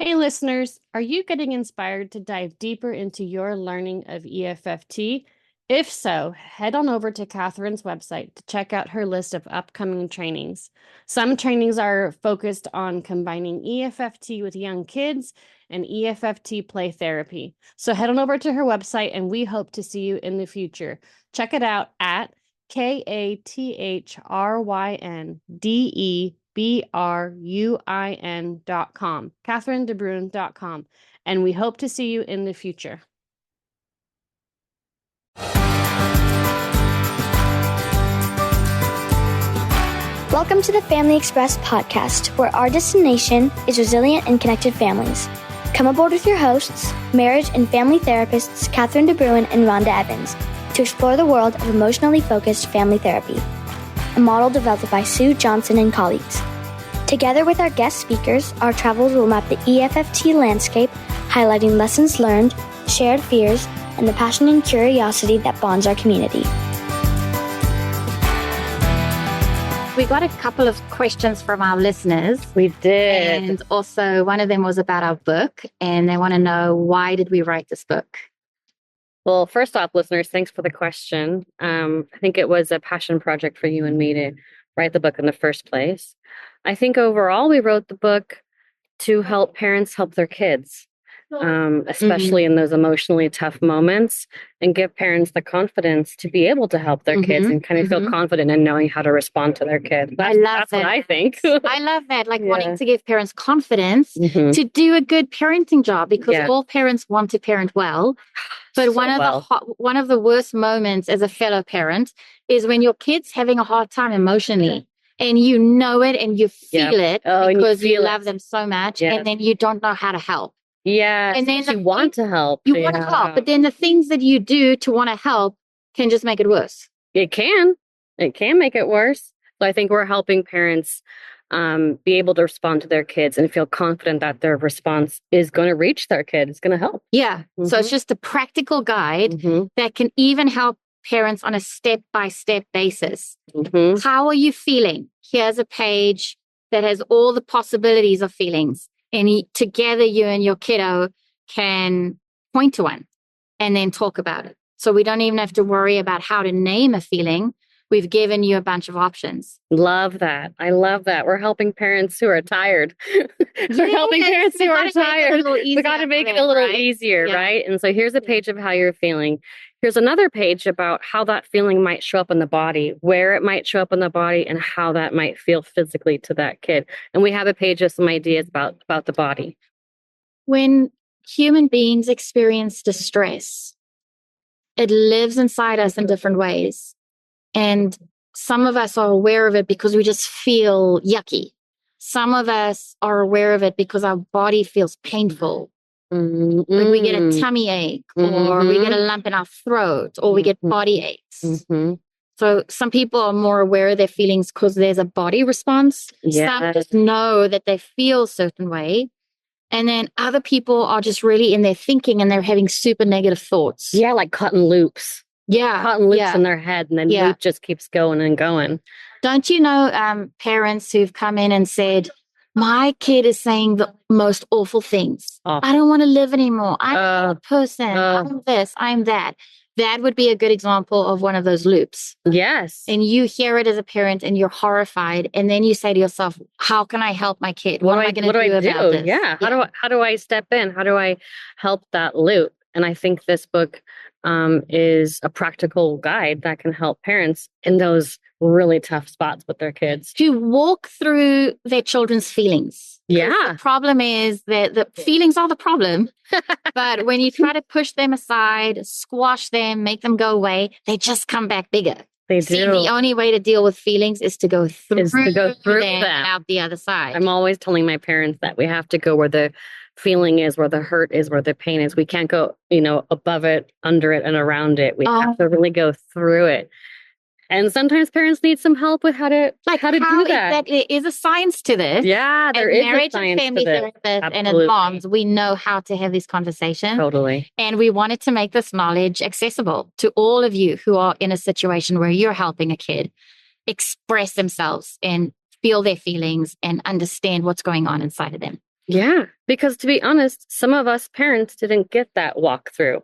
Hey, listeners, are you getting inspired to dive deeper into your learning of EFFT? If so, head on over to Kathryn's website to check out her list of upcoming trainings. Some trainings are focused on combining EFFT with young kids and EFFT play therapy. So head on over to her website and we hope to see you in the future. Check it out at KathrynDeBruin.com, KathrynDeBruin.com, and we hope to see you in the future. Welcome to the Family Express podcast, where our destination is resilient and connected families. Come aboard with your hosts, marriage and family therapists Kathryn DeBruin and Ronda Evans, to explore the world of emotionally focused family therapy, a model developed by Sue Johnson and colleagues. Together with our guest speakers, our travels will map the EFFT landscape, highlighting lessons learned, shared fears, and the passion and curiosity that bonds our community. We got a couple of questions from our listeners. We did. And also one of them was about our book, and they want to know, why did we write this book? Well, first off, listeners, thanks for the question. I think it was a passion project for you and me to write the book in the first place. I think overall we wrote the book to help parents help their kids, especially in those emotionally tough moments, and give parents the confidence to be able to help their kids and kind of feel confident in knowing how to respond to their kid. That's what I think. I love that, wanting to give parents confidence to do a good parenting job, because all parents want to parent well. But one of the worst moments as a fellow parent is when your kid's having a hard time emotionally. And you know it and you feel it because you love them so much, and then you don't know how to help. Yeah. And then you want to help. You want to help, but then the things that you do to want to help can just make it worse. It can make it worse. So I think we're helping parents be able to respond to their kids and feel confident that their response is going to reach their kid. It's going to help. Yeah. So it's just a practical guide that can even help parents on a step-by-step basis. How are you feeling? Here's a page that has all the possibilities of feelings. And together you and your kiddo can point to one and then talk about it. So we don't even have to worry about how to name a feeling. We've given you a bunch of options. Love that. I love that. We're helping parents who are tired. We're helping parents who are tired. We got to make it a little easier, right? And so here's a page of how you're feeling. Here's another page about how that feeling might show up in the body, where it might show up in the body, and how that might feel physically to that kid. And we have a page of some ideas about the body. When human beings experience distress, it lives inside us in different ways. And some of us are aware of it because we just feel yucky. Some of us are aware of it because our body feels painful. Like we get a tummy ache, or we get a lump in our throat, or we get body aches. So some people are more aware of their feelings because there's a body response. Some just know that they feel a certain way. And then other people are just really in their thinking and they're having super negative thoughts. Yeah, like caught in loops. Caught in loops in their head, and then loop just keeps going and going. Don't you know parents who've come in and said, my kid is saying the most awful things. I don't want to live anymore. I'm a person. I'm this, I'm that. That would be a good example of one of those loops. Yes. And you hear it as a parent and you're horrified. And then you say to yourself, how can I help my kid? What am I going to do about this? Yeah. How do I step in? How do I help that loop? And I think this book is a practical guide that can help parents in those really tough spots with their kids. To walk through their children's feelings. The problem is that the feelings are the problem. But when you try to push them aside, squash them, make them go away, they just come back bigger. They do. The only way to deal with feelings is to go through them out the other side. I'm always telling my parents that we have to go where the feeling is, where the hurt is, where the pain is. We can't go, above it, under it, and around it. We have to really go through it. And sometimes parents need some help with how to do that. There is a science to this. Yeah, there is marriage a science and family to this. therapists and as moms, we know how to have these conversations. Totally. And we wanted to make this knowledge accessible to all of you who are in a situation where you're helping a kid express themselves and feel their feelings and understand what's going on inside of them. Yeah, because to be honest, some of us parents didn't get that walkthrough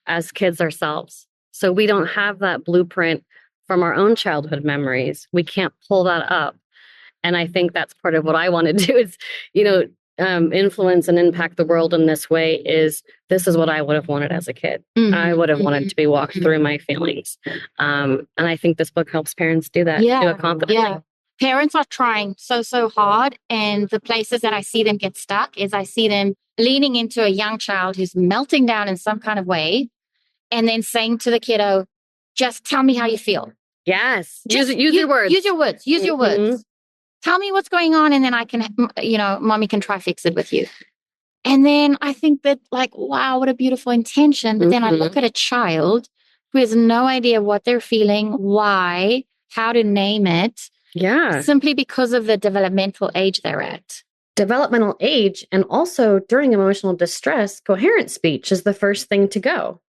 as kids ourselves. So we don't have that blueprint from our own childhood memories. We can't pull that up. And I think that's part of what I want to do is, you know, influence and impact the world in this way this is what I would have wanted as a kid. I would have wanted to be walked through my feelings. And I think this book helps parents do that. Do it confidently. Yeah. Parents are trying so hard. And the places that I see them get stuck is I see them leaning into a young child who's melting down in some kind of way and then saying to the kiddo, just tell me how you feel. Yes. Use your words. Use your words. Use your words. Tell me what's going on, and then I can, mommy can try fix it with you. And then I think that, like, wow, what a beautiful intention. But then I look at a child who has no idea what they're feeling, why, how to name it. Yeah. Simply because of the developmental age they're at. Developmental age, and also during emotional distress, coherent speech is the first thing to go.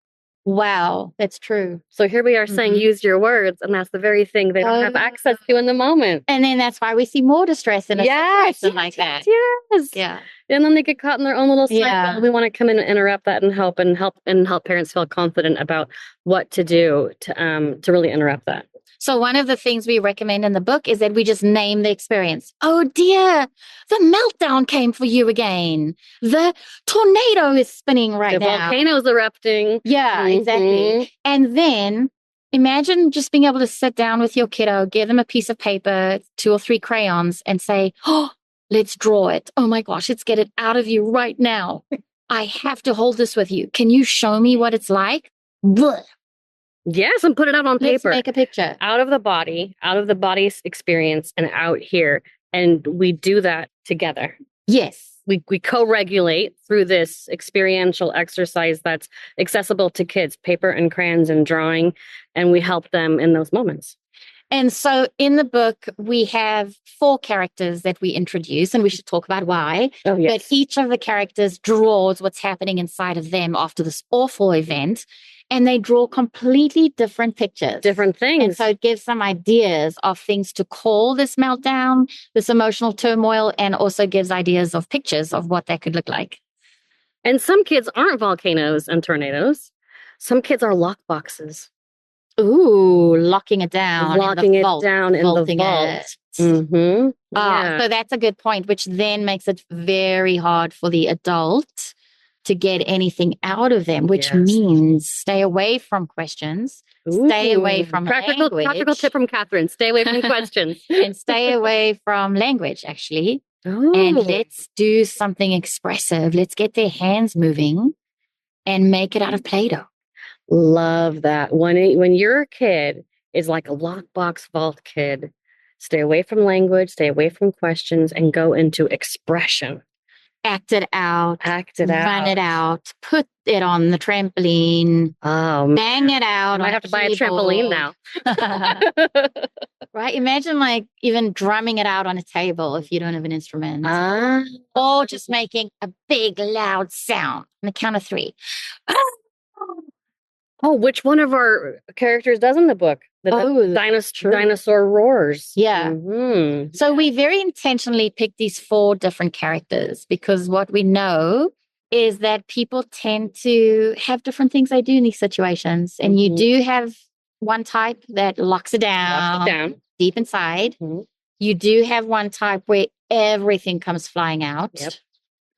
Wow, that's true. So here we are saying use your words, and that's the very thing they don't have access to in the moment. And then that's why we see more distress in a situation like that. Yes. Yeah. And then they get caught in their own little cycle. We want to come in and interrupt that and help parents feel confident about what to do to really interrupt that. So one of the things we recommend in the book is that we just name the experience. Oh dear, the meltdown came for you again. The tornado is spinning right now. The volcano's erupting. Yeah, exactly. And then imagine just being able to sit down with your kiddo, give them a piece of paper, 2 or 3 crayons, and say, oh, let's draw it. Oh my gosh, let's get it out of you right now. I have to hold this with you. Can you show me what it's like? Blech. Yes, and put it out on paper. Let's make a picture. Out of the body's experience and out here. And we do that together. Yes. We co-regulate through this experiential exercise that's accessible to kids, paper and crayons and drawing, and we help them in those moments. And so in the book, we have 4 characters that we introduce, and we should talk about why. Oh, yes. But each of the characters draws what's happening inside of them after this awful event, and they draw completely different pictures. Different things. And so it gives some ideas of things to call this meltdown, this emotional turmoil, and also gives ideas of pictures of what that could look like. And some kids aren't volcanoes and tornadoes. Some kids are lockboxes. Ooh, locking it down. Locking it down in the vault. Mm-hmm. Yeah. So that's a good point, which then makes it very hard for the adult to get anything out of them, which means stay away from questions, stay away from language. Practical tip from Kathryn, stay away from questions. And stay away from language, actually. And let's do something expressive. Let's get their hands moving and make it out of Play-Doh. Love that. When your kid is like a lockbox vault kid, stay away from language, stay away from questions, and go into expression. Act it out. Run it out. Put it on the trampoline. Bang it out. I have to buy a trampoline now. Right? Imagine like even drumming it out on a table if you don't have an instrument. Or just making a big loud sound on the count of 3. Oh, which one of our characters does in the book? Dinosaur roars. Yeah. Mm-hmm. So we very intentionally picked these 4 different characters because what we know is that people tend to have different things they do in these situations. And you do have one type that locks it down deep inside. Mm-hmm. You do have one type where everything comes flying out. Yep.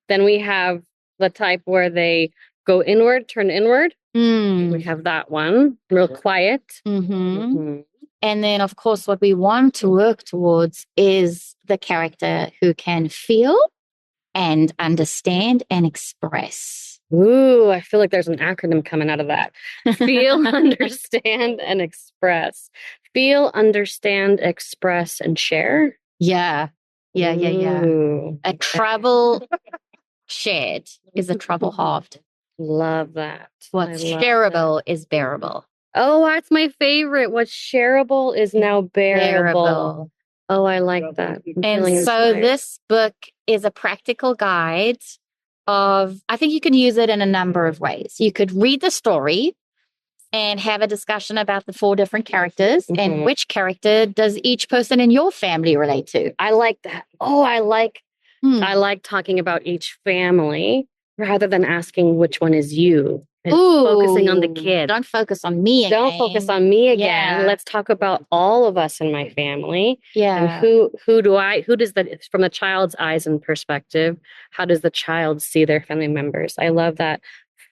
Then we have the type where they go inward, turn inward. We have that one, real quiet. And then, of course, what we want to work towards is the character who can feel and understand and express. Ooh, I feel like there's an acronym coming out of that. Feel, understand, and express. Feel, understand, express, and share. Yeah. A trouble shared is a trouble halved. Love that. What's shareable is bearable. Oh, that's my favorite. What's shareable is now bearable. Oh, I like that. And so this book is a practical guide of, I think you can use it in a number of ways. You could read the story and have a discussion about the 4 different characters and which character does each person in your family relate to. I like that. Oh, I like I like talking about each family rather than asking which one is you. And focusing on the kid. Don't focus on me again. Don't focus on me again. Yeah. Let's talk about all of us in my family. Yeah. And who does that from the child's eyes and perspective? How does the child see their family members? I love that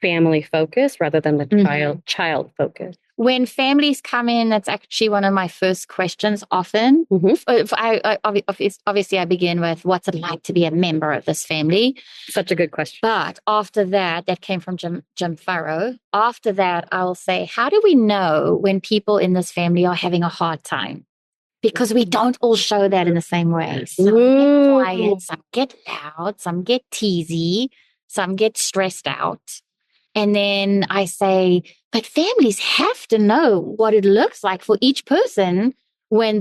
family focus rather than the child focus. When families come in, that's actually one of my first questions often. Obviously, I begin with, what's it like to be a member of this family? Such a good question. But after that came from Jim Farrow. After that, I'll say, how do we know when people in this family are having a hard time? Because we don't all show that in the same way. Some get quiet, some get loud, some get teasy, some get stressed out. And then I say, but families have to know what it looks like for each person when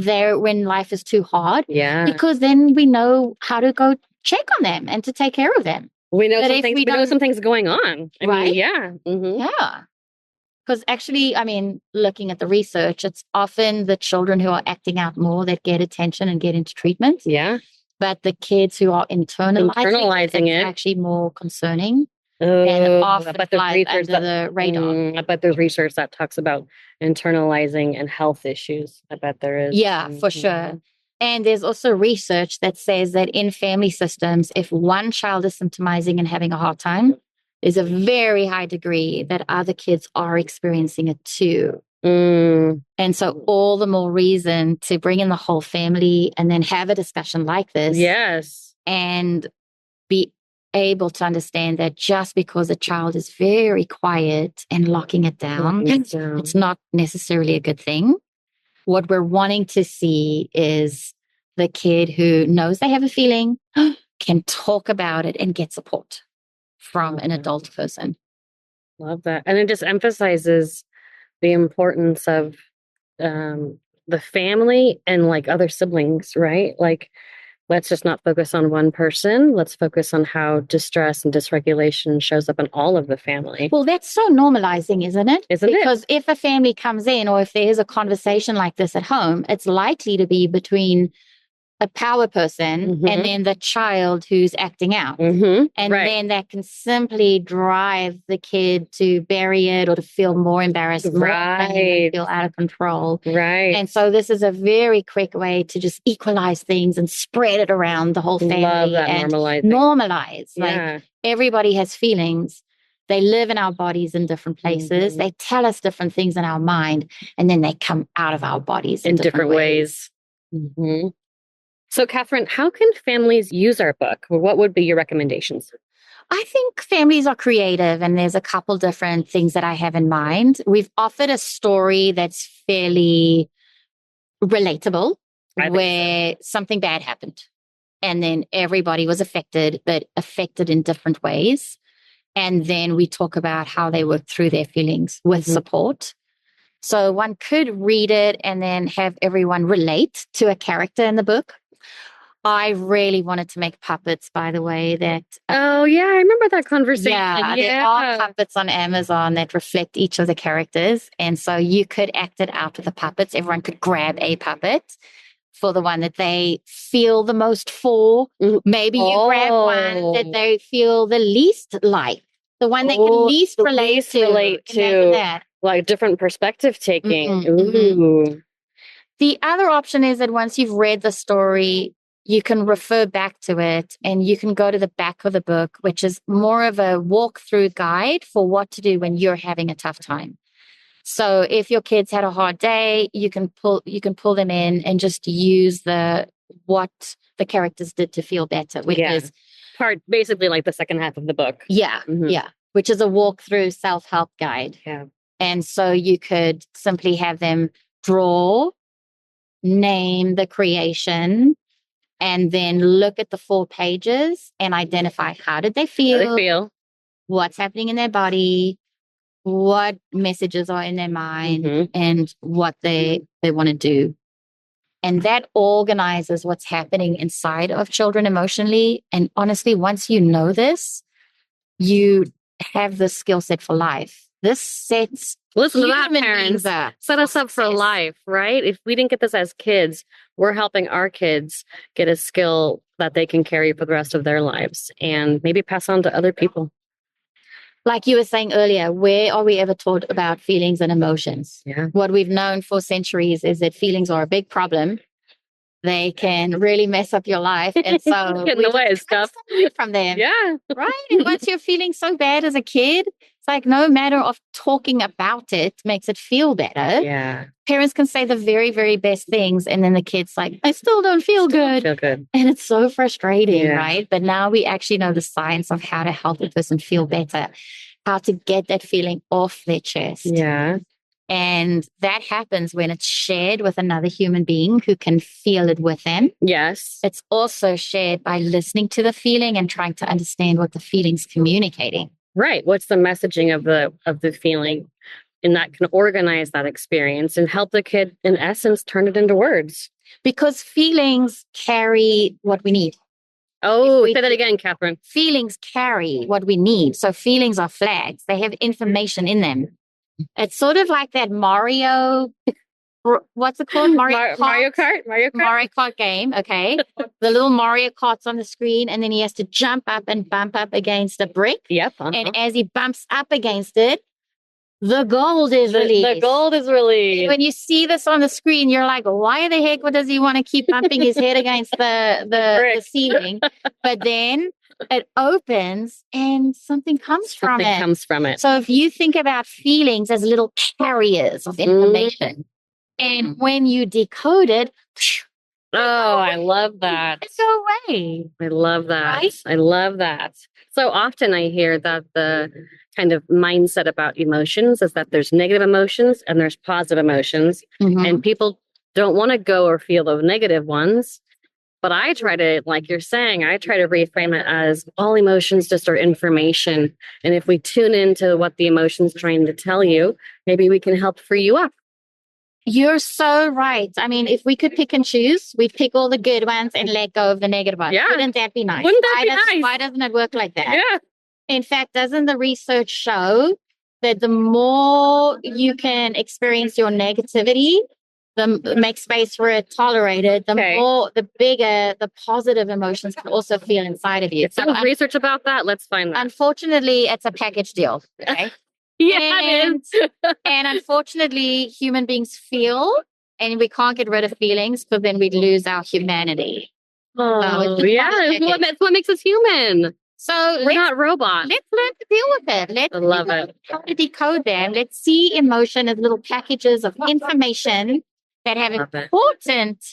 life is too hard. Yeah. Because then we know how to go check on them and to take care of them. We know something's going on. Right? Yeah. Mm-hmm. Yeah. Because actually, looking at the research, it's often the children who are acting out more that get attention and get into treatment. Yeah. But the kids who are internalizing it, actually more concerning. And often flies under the radar. I bet there's research that talks about internalizing and health issues. I bet there is. Yeah, for sure. And there's also research that says that in family systems, if one child is symptomizing and having a hard time, there's a very high degree that other kids are experiencing it too. And so all the more reason to bring in the whole family and then have a discussion like this. Yes. And be able to understand that just because a child is very quiet and locking it down, it's not necessarily a good thing. What we're wanting to see is the kid who knows they have a feeling, can talk about it and get support from an adult person. Love that. And it just emphasizes the importance of the family and like other siblings, right? Like, let's just not focus on one person. Let's focus on how distress and dysregulation shows up in all of the family. Well, that's so normalizing, isn't it? Isn't it? Because if a family comes in or if there is a conversation like this at home, it's likely to be between a power person and then the child who's acting out. And then that can simply drive the kid to bury it or to feel more embarrassed, more pain, feel out of control. Right. And so this is a very quick way to just equalize things and spread it around the whole family. Love that and normalize. Like everybody has feelings. They live in our bodies in different places. They tell us different things in our mind, and then they come out of our bodies in different ways. So, Kathryn, how can families use our book? What would be your recommendations? I think families are creative, and there's a couple different things that I have in mind. We've offered a story that's fairly relatable, where something bad happened, and then everybody was affected, but affected in different ways. And then we talk about how they work through their feelings with support. So one could read it and then have everyone relate to a character in the book. I really wanted to make puppets, by the way, that... I remember that conversation. Yeah, there are puppets on Amazon that reflect each of the characters. And so you could act it out with the puppets. Everyone could grab a puppet for the one that they feel the most for. Maybe you grab one that they feel the least like. The one they can least relate to. That. Like different perspective taking. The other option is that once you've read the story, you can refer back to it and you can go to the back of the book, which is more of a walkthrough guide for what to do when you're having a tough time. So if your kids had a hard day, you can pull them in and just use what the characters did to feel better, which is basically like the second half of the book. Which is a walkthrough self-help guide. And so you could simply have them draw, name the creation, and then look at the 4 pages and identify how did they feel, what's happening in their body, what messages are in their mind, and what they want to do. And that organizes what's happening inside of children emotionally. And honestly, once you know this, you have the skill set for life. This sets Listen to that, Human parents. beings are Set us up for success. life, right? If we didn't get this as kids, we're helping our kids get a skill that they can carry for the rest of their lives and maybe pass on to other people. Like you were saying earlier, where are we ever taught about feelings and emotions? Yeah. What we've known for centuries is that feelings are a big problem. They can really mess up your life. And so Get in the way of stuff. From them. Yeah. Right. And once you're feeling so bad as a kid, it's like no matter of talking about it makes it feel better. Yeah. Parents can say the very, very best things. And then the kid's like, I still don't feel good. Feel good. And it's so frustrating, Yeah. right? But now we actually know the science of how to help a person feel better, how to get that feeling off their chest. Yeah. And that happens when it's shared with another human being who can feel it with them. Yes. It's also shared by listening to the feeling and trying to understand what the feeling's communicating. Right. What's the messaging of the feeling? And that can organize that experience and help the kid, in essence, turn it into words. Because feelings carry what we need. Oh, say that again, Kathryn. Feelings carry what we need. So feelings are flags. They have information in them. It's sort of like that Mario, what's it called? Mario Kart? Mario Kart game, okay. The little Mario Kart's on the screen, and then he has to jump up and bump up against a brick. Yep. And as he bumps up against it, the gold is released. The gold is released. When you see this on the screen, you're like, why the heck does he want to keep bumping his head against the ceiling? But then it opens and something comes from it. So if you think about feelings as little carriers of information, and when you decode it, I love that. It's go away. I love that. Right? I love that. So often I hear that the kind of mindset about emotions is that there's negative emotions and there's positive emotions. Mm-hmm. And people don't want to go or feel the negative ones. But I try to, like you're saying, I try to reframe it as all emotions just are information. And if we tune into what the emotion's trying to tell you, maybe we can help free you up. You're so right. I mean, if we could pick and choose, we'd pick all the good ones and let go of the negative ones. Yeah. Wouldn't that be nice? Wouldn't that be nice? Why doesn't it work like that? Yeah. In fact, doesn't the research show that the more you can experience your negativity, make space for it, tolerate it, the bigger the positive emotions can also feel inside of you. So research about that. Let's find that. Unfortunately, it's a package deal. Okay. Yeah, it is. And unfortunately, human beings feel, and we can't get rid of feelings because then we'd lose our humanity. Oh, that's what makes us human. So we're not robots. Let's learn to deal with it. Let's love it. How to decode them. Let's see emotion as little packages of information that have important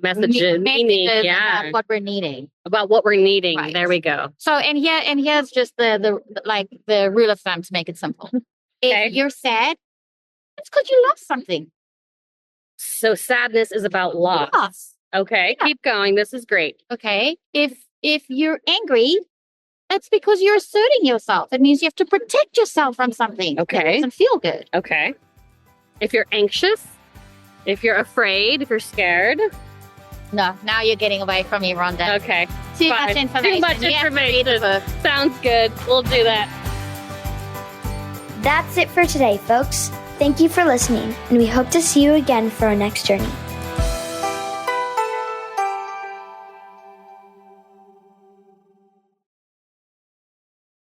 messages, meaning, about what we're needing. About what we're needing. Right. There we go. So, here's just the rule of thumb to make it simple. If you're sad, it's because you lost something. So sadness is about loss. Okay, keep going. This is great. Okay. If you're angry, that's because you're asserting yourself. It means you have to protect yourself from something. Okay. That doesn't feel good. Okay. If you're anxious, if you're afraid, if you're scared. No, now you're getting away from me, Rhonda. Okay. Too much information. Too much information. Sounds good. We'll do that. That's it for today, folks. Thank you for listening, and we hope to see you again for our next journey.